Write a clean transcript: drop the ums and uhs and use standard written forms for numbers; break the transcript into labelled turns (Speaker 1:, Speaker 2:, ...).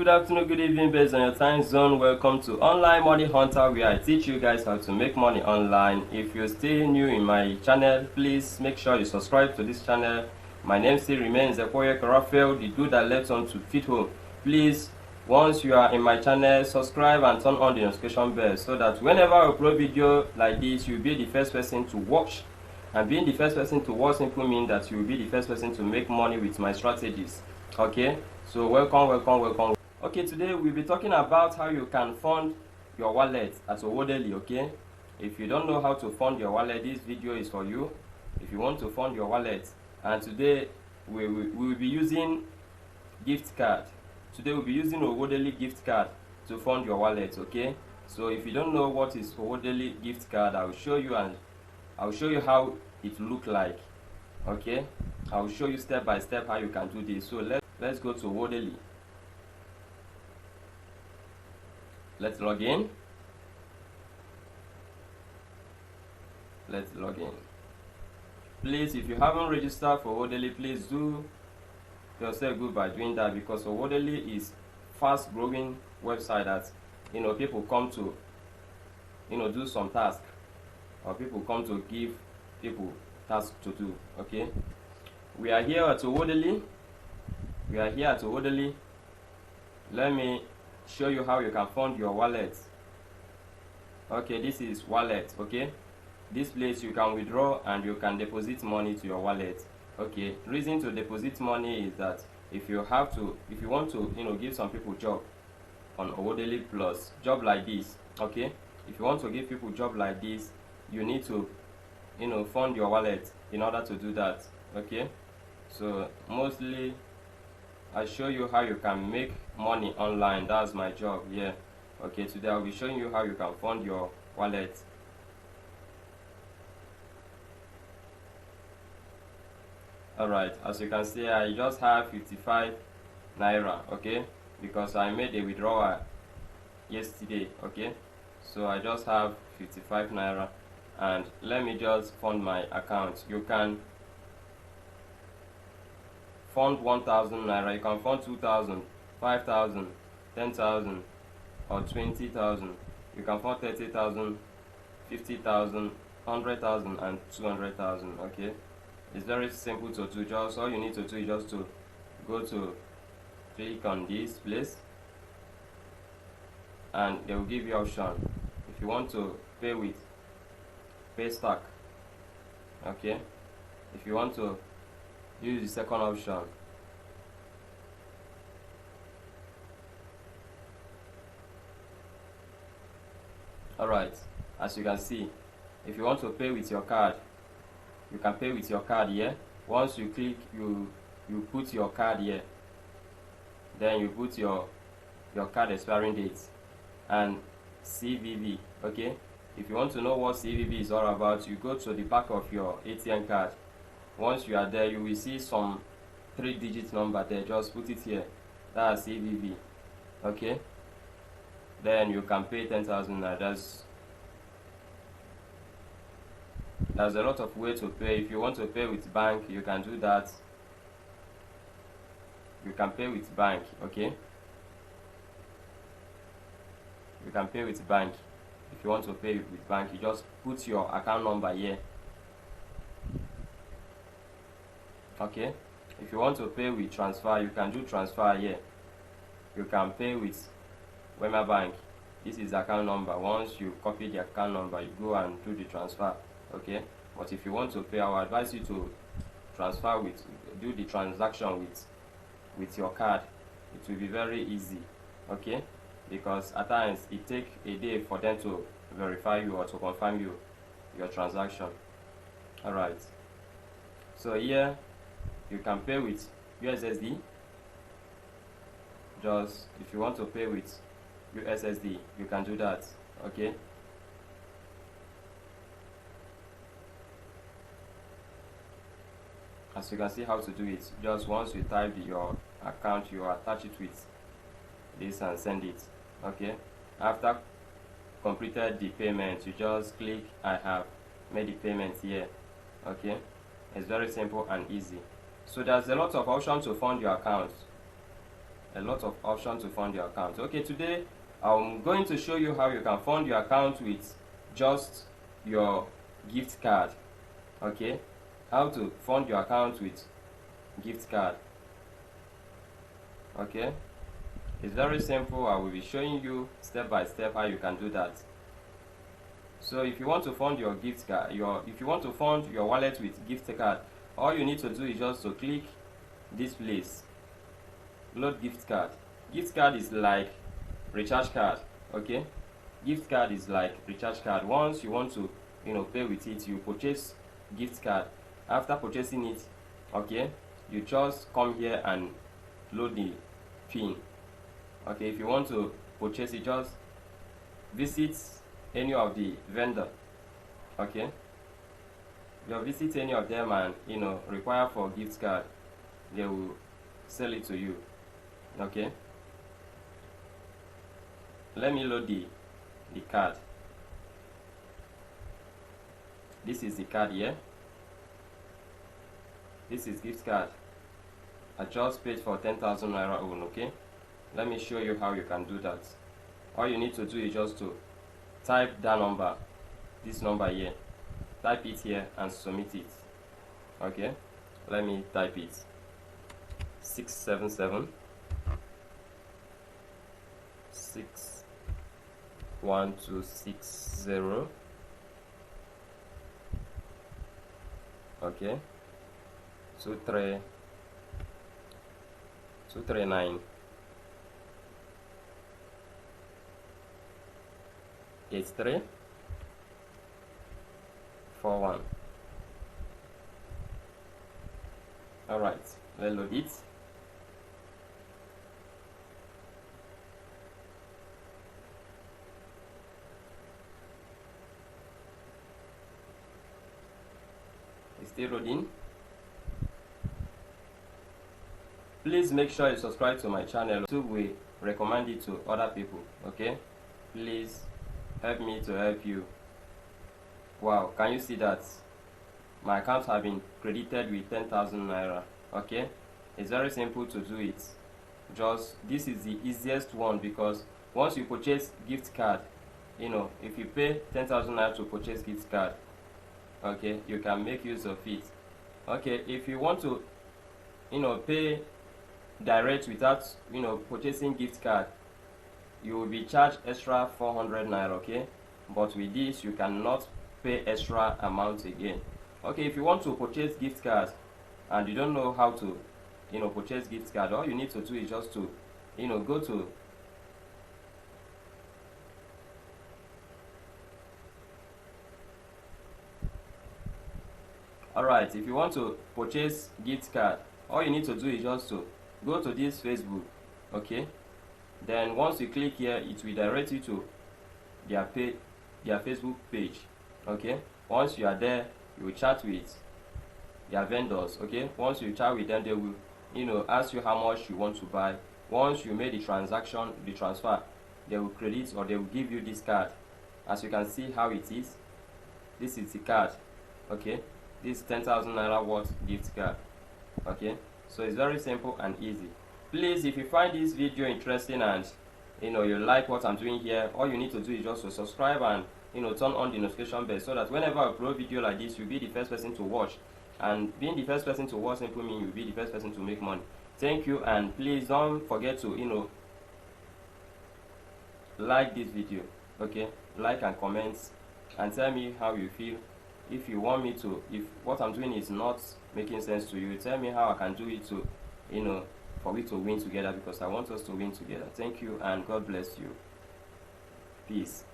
Speaker 1: good afternoon, good evening based on your time zone. Welcome to Online Money Hunter, where I teach you guys how to make money online. If you're still new in my channel, please make sure you subscribe to this channel. My name still remains Ekoye Raphael, the dude that left on to fit home. Please, once you are in my channel, subscribe and turn on the notification bell so that whenever I upload video like this, you'll be the first person to watch. And being the first person to watch simply means that you will be the first person to make money with my strategies. Okay, so welcome. Okay, today we'll be talking about how you can fund your wallet at Owodalily. Okay, if you don't know how to fund your wallet, this video is for you. If you want to fund your wallet, and today we will be using gift card. Today we'll be using Owodalily gift card to fund your wallet. Okay, so if you don't know what is Owodalily gift card, I'll show you, and I'll show you how it look like. Okay, I'll show you step by step how you can do this. So let's go to Owodalily. Let's log in. Please, if you haven't registered for Owodalily, please do yourself good by doing that, because Owodalily is fast growing website that people come to do some task, or people come to give people tasks to do. Okay, we are here at Owodalily. Let me show you how you can fund your wallet. Okay, this is wallet. Okay, this place you can withdraw and you can deposit money to your wallet. Okay, reason to deposit money is that if you want to give some people job on Owodalily Plus, job like this. Okay, if you want to give people job like this, you need to fund your wallet in order to do that. Okay, so mostly I show you how you can make money online. That's my job here. Okay, today I'll be showing you how you can fund your wallet. Alright, as you can see, I just have 55 naira. Okay, because I made a withdrawal yesterday. Okay, so I just have 55 naira, and let me just fund my account. You can fund 1,000 naira, you can fund 2,000, 5,000, 10,000, or 20,000. You can fund 30,000, 50,000, 100,000, and 200,000. Okay, it's very simple to do. Just all you need to do is just to go to click on this place, and they will give you option. If you want to pay with pay stack, okay, if you want to use the second option, alright, as you can see, if you want to pay with your card, you can pay with your card here. Once you click, you put your card here, then you put your card expiring date and CVV. Okay, if you want to know what CVV is all about, you go to the back of your ATM card. Once you are there, you will see some 3-digit number there. Just put it here. That's CVV. Okay, then you can pay 10,000 naira. There's a lot of ways to pay. If you want to pay with bank, you can do that. You can pay with bank. Okay, you can pay with bank. If you want to pay with bank, you just put your account number here. Okay, if you want to pay with transfer, you can do transfer here. You can pay with Wema Bank. This is the account number. Once you copy the account number, you go and do the transfer. Okay, but if you want to pay, I would advise you to do the transaction with your card. It will be very easy. Okay, because at times it takes a day for them to verify you or to confirm your transaction. Alright, so here you can pay with USSD. Just if you want to pay with USSD, you can do that. Okay, as you can see how to do it, just once you type your account, you attach it with this and send it. Okay, after completed the payment, you just click I have made the payment here. Okay, it's very simple and easy. So there's a lot of options to fund your account. a lot of options to fund your account. Okay, today I'm going to show you how you can fund your account with just your gift card. Okay, how to fund your account with gift card. Okay, it's very simple. I will be showing you step by step how you can do that. So if you want to fund your gift card, if you want to fund your wallet with gift card, all you need to do is just to click this place, load gift card. Gift card is like recharge card. Okay, gift card is like recharge card. Once you want to pay with it, you purchase gift card. After purchasing it, okay, you just come here and load the pin. Okay, if you want to purchase it, just visit any of the vendor. Okay, you visit any of them and require for gift card, they will sell it to you. Okay, let me load the card. This is the card here. This is gift card. I just paid for 10,000 naira own. Okay, let me show you how you can do that. All you need to do is just to type that number, this number here, type it here and submit it. Okay, let me type it. 677 61260. Okay, 239 8341. All right, let's load it. It's still loading. Please make sure you subscribe to my channel. So we recommend it to other people. Okay, please help me to help you. Wow, can you see that my account have been credited with 10,000 naira? Okay, it's very simple to do it. Just this is the easiest one, because once you purchase gift card, if you pay 10,000 naira to purchase gift card, okay, you can make use of it. Okay, if you want to pay direct without purchasing gift card, you will be charged extra 400 naira. Okay, but with this you cannot pay extra amount again. Okay, if you want to purchase gift card and you don't know how to purchase gift card, all you need to do is just to go to Alright, if you want to purchase gift card, all you need to do is just to go to this Facebook. Okay, then once you click here, it will direct you to their Facebook page. Okay, once you are there, you will chat with their vendors. Okay, once you chat with them, they will ask you how much you want to buy. Once you made the transaction, the transfer, they will credit or they will give you this card. As you can see how it is, this is the card. Okay, this is 10,000 naira worth gift card. Okay, so it's very simple and easy. Please, if you find this video interesting and you like what I'm doing here, all you need to do is just to subscribe and turn on the notification bell, so that whenever I upload video like this, you'll be the first person to watch. And being the first person to watch simply means you'll be the first person to make money. Thank you, and please don't forget to like this video. Okay, like and comment and tell me how you feel. If you want me to, if what I'm doing is not making sense to you, tell me how I can do it to for we to win together, because I want us to win together. Thank you, and God bless you. Peace.